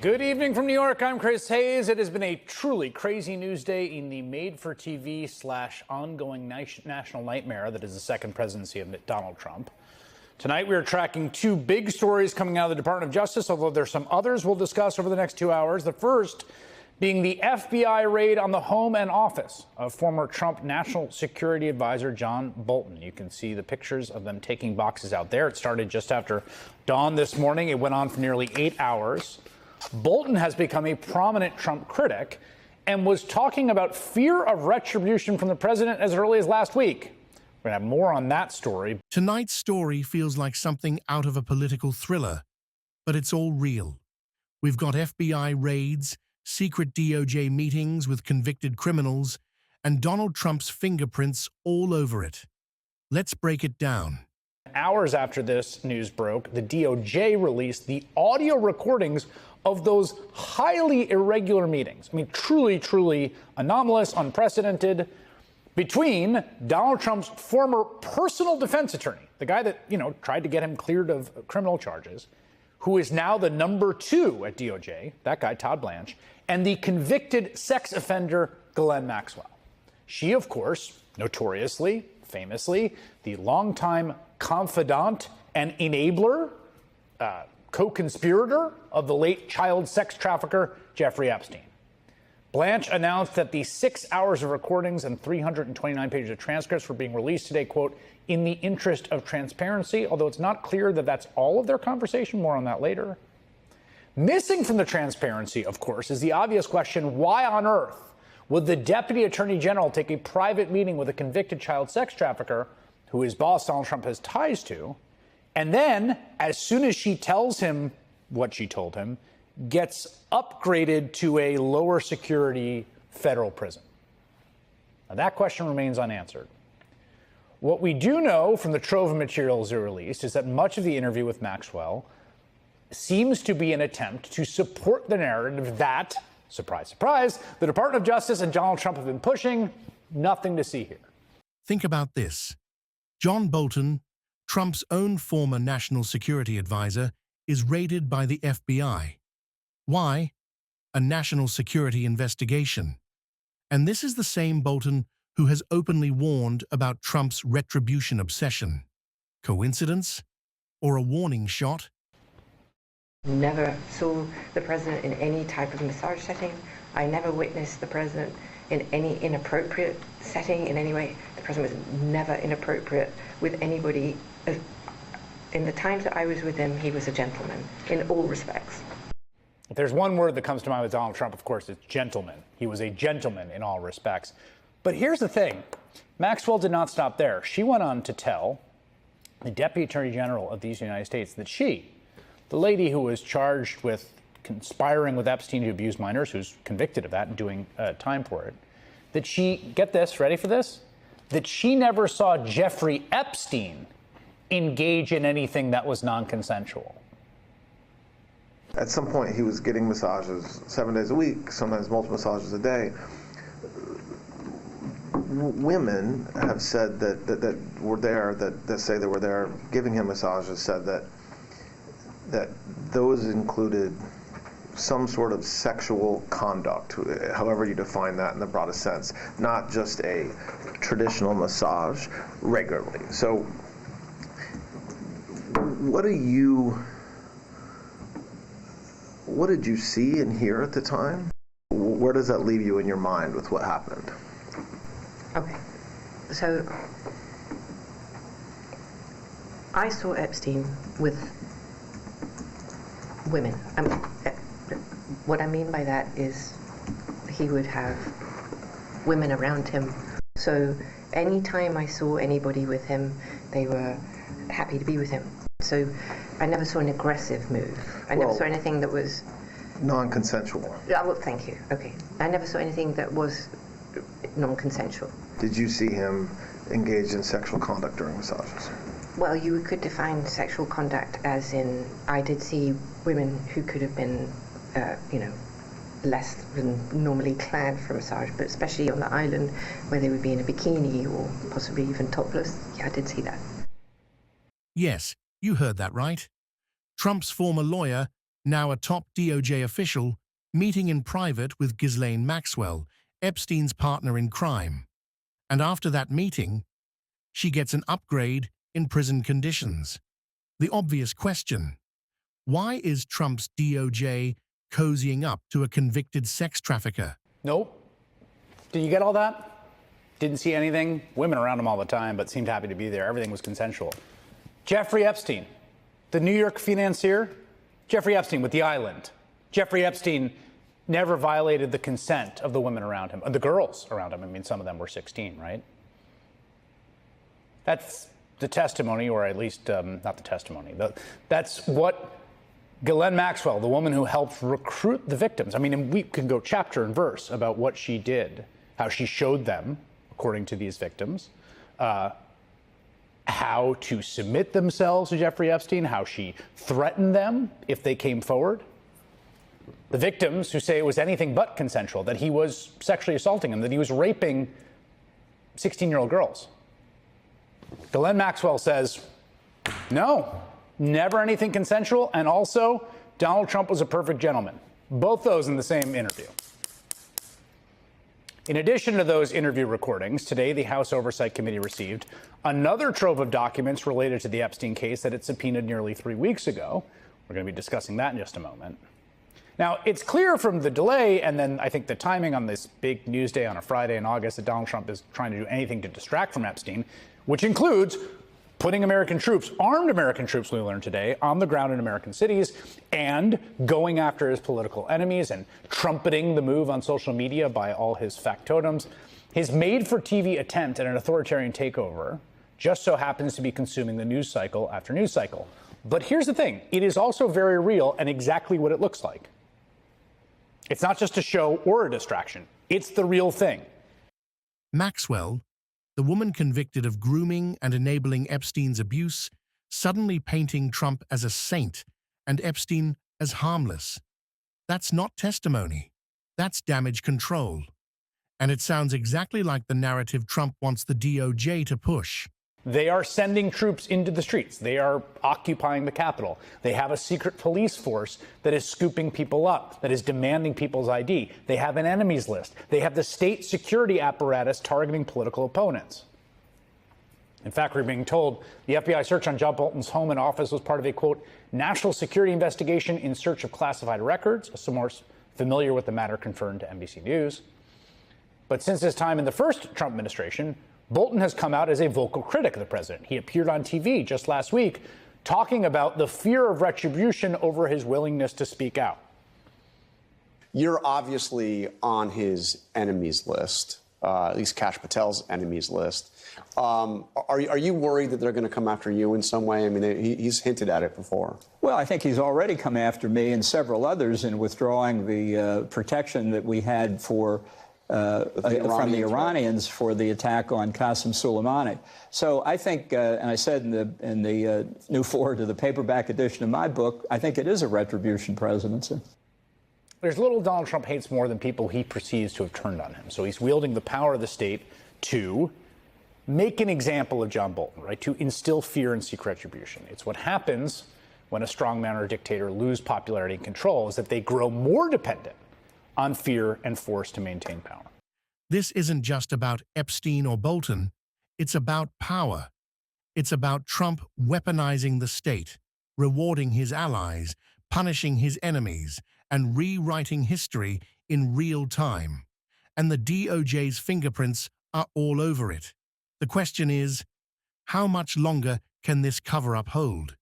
Good evening from New York. I'm Chris Hayes. It has been a truly crazy news day in the made-for-TV / ongoing national nightmare that is the second presidency of Donald Trump. Tonight, we are tracking two big stories coming out of the Department of Justice, although there's some others we'll discuss over the next 2 hours. The first being the FBI raid on the home and office of former Trump National Security Advisor John Bolton. You can see the pictures of them taking boxes out there. It started just after dawn this morning. It went on for nearly 8 hours. Bolton has become a prominent Trump critic and was talking about fear of retribution from the president as early as last week. We're going to have more on that story. Tonight's story feels like something out of a political thriller, but it's all real. We've got FBI raids, secret DOJ meetings with convicted criminals, and Donald Trump's fingerprints all over it. Let's break it down. Hours after this news broke, the DOJ released the audio recordings of those highly irregular meetings. I mean, truly, truly anomalous, unprecedented, between Donald Trump's former personal defense attorney, the guy that, tried to get him cleared of criminal charges, who is now the number 2 at DOJ, that guy, Todd Blanche, and the convicted sex offender, Ghislaine Maxwell. She, of course, notoriously, famously, the longtime confidant and enabler, co-conspirator of the late child sex trafficker, Jeffrey Epstein. Blanche announced that the 6 hours of recordings and 329 pages of transcripts were being released today, quote, in the interest of transparency, although it's not clear that that's all of their conversation. More on that later. Missing from the transparency, of course, is the obvious question, why on earth would the Deputy Attorney General take a private meeting with a convicted child sex trafficker who his boss, Donald Trump, has ties to, and then, as soon as she tells him what she told him, gets upgraded to a lower security federal prison? Now, that question remains unanswered. What we do know from the trove of materials they released is that much of the interview with Maxwell seems to be an attempt to support the narrative that, surprise, surprise, the Department of Justice and Donald Trump have been pushing. Nothing to see here. Think about this. John Bolton, Trump's own former national security advisor, is raided by the FBI. Why? A national security investigation. And this is the same Bolton who has openly warned about Trump's retribution obsession. Coincidence? Or a warning shot? Never saw the president in any type of massage setting. I never witnessed the president in any inappropriate setting in any way. The president was never inappropriate with anybody. In the times that I was with him, he was a gentleman in all respects. If there's one word that comes to mind with Donald Trump, of course, it's gentleman. He was a gentleman in all respects. But here's the thing. Maxwell did not stop there. She went on to tell the Deputy Attorney General of these United States that she, the lady who was charged with conspiring with Epstein to abuse minors, who's convicted of that and doing time for it, that she, get this, ready for this? That she never saw Jeffrey Epstein engage in anything that was non-consensual. At some point, he was getting massages 7 days a week, sometimes multiple massages a day. Women have said that were there, that say they were there giving him massages, said that those included some sort of sexual conduct, however you define that in the broadest sense, not just a traditional massage regularly. So what did you see and hear at the time? Where does that leave you in your mind with what happened? Okay, so I saw Epstein with women. What I mean by that is he would have women around him. So anytime I saw anybody with him, they were happy to be with him. So I never saw an aggressive move. I never saw anything that was non-consensual. Well, thank you. Okay. I never saw anything that was non-consensual. Did you see him engage in sexual conduct during massages? Well, you could define sexual conduct as in, I did see women who could have been, less than normally clad for a massage, but especially on the island where they would be in a bikini or possibly even topless. Yeah, I did see that. Yes, you heard that right. Trump's former lawyer, Now a top DOJ official meeting in private with Ghislaine Maxwell, Epstein's partner in crime. And after that meeting, she gets an upgrade in prison conditions. The obvious question: why is Trump's DOJ cozying up to a convicted sex trafficker? Nope. Did you get all that? Didn't see anything. Women around him all the time, but seemed happy to be there. Everything was consensual. Jeffrey Epstein, the New York financier. Jeffrey Epstein with the island. Jeffrey Epstein never violated the consent of the women around him, the girls around him. I mean, some of them were 16, right? That's the testimony, or at least not the testimony. That's what Ghislaine Maxwell, the woman who helped recruit the victims. I mean, and we can go chapter and verse about what she did, how she showed them, according to these victims, how to submit themselves to Jeffrey Epstein, how she threatened them if they came forward. The victims who say it was anything but consensual, that he was sexually assaulting them, that he was raping 16-year-old girls. Ghislaine Maxwell says, no, never anything consensual, and also Donald Trump was a perfect gentleman. Both those in the same interview. In addition to those interview recordings, today the House Oversight Committee received another trove of documents related to the Epstein case that it subpoenaed nearly 3 weeks ago. We're going to be discussing that in just a moment. Now, it's clear from the delay and then I think the timing on this big news day on a Friday in August that Donald Trump is trying to do anything to distract from Epstein, which includes putting American troops, armed American troops, we learned today, on the ground in American cities and going after his political enemies and trumpeting the move on social media by all his factotums. His made-for-TV attempt at an authoritarian takeover just so happens to be consuming the news cycle after news cycle. But here's the thing. It is also very real and exactly what it looks like. It's not just a show or a distraction. It's the real thing. Maxwell, the woman convicted of grooming and enabling Epstein's abuse, suddenly painting Trump as a saint and Epstein as harmless. That's not testimony. That's damage control. And it sounds exactly like the narrative Trump wants the DOJ to push. They are sending troops into the streets. They are occupying the Capitol. They have a secret police force that is scooping people up, that is demanding people's ID. They have an enemies list. They have the state security apparatus targeting political opponents. In fact, we're being told the FBI search on John Bolton's home and office was part of a, quote, national security investigation in search of classified records. A source familiar with the matter confirmed to NBC News. But since his time in the first Trump administration, Bolton has come out as a vocal critic of the president. He appeared on TV just last week talking about the fear of retribution over his willingness to speak out. You're obviously on his enemies list, at least Kash Patel's enemies list. Are you worried that they're going to come after you in some way? I mean, he's hinted at it before. Well, I think he's already come after me and several others in withdrawing the protection that we had for from the Iranians for the attack on Qasem Soleimani. So I think, and I said in the new forward to the paperback edition of my book, I think it is a retribution presidency. There's little Donald Trump hates more than people he perceives to have turned on him. So he's wielding the power of the state to make an example of John Bolton, right? To instill fear and seek retribution. It's what happens when a strongman or a dictator lose popularity and control, is that they grow more dependent on fear and force to maintain power. This isn't just about Epstein or Bolton. It's about power. It's about Trump weaponizing the state, rewarding his allies, punishing his enemies, and rewriting history in real time. And the DOJ's fingerprints are all over it. The question is, how much longer can this cover-up hold?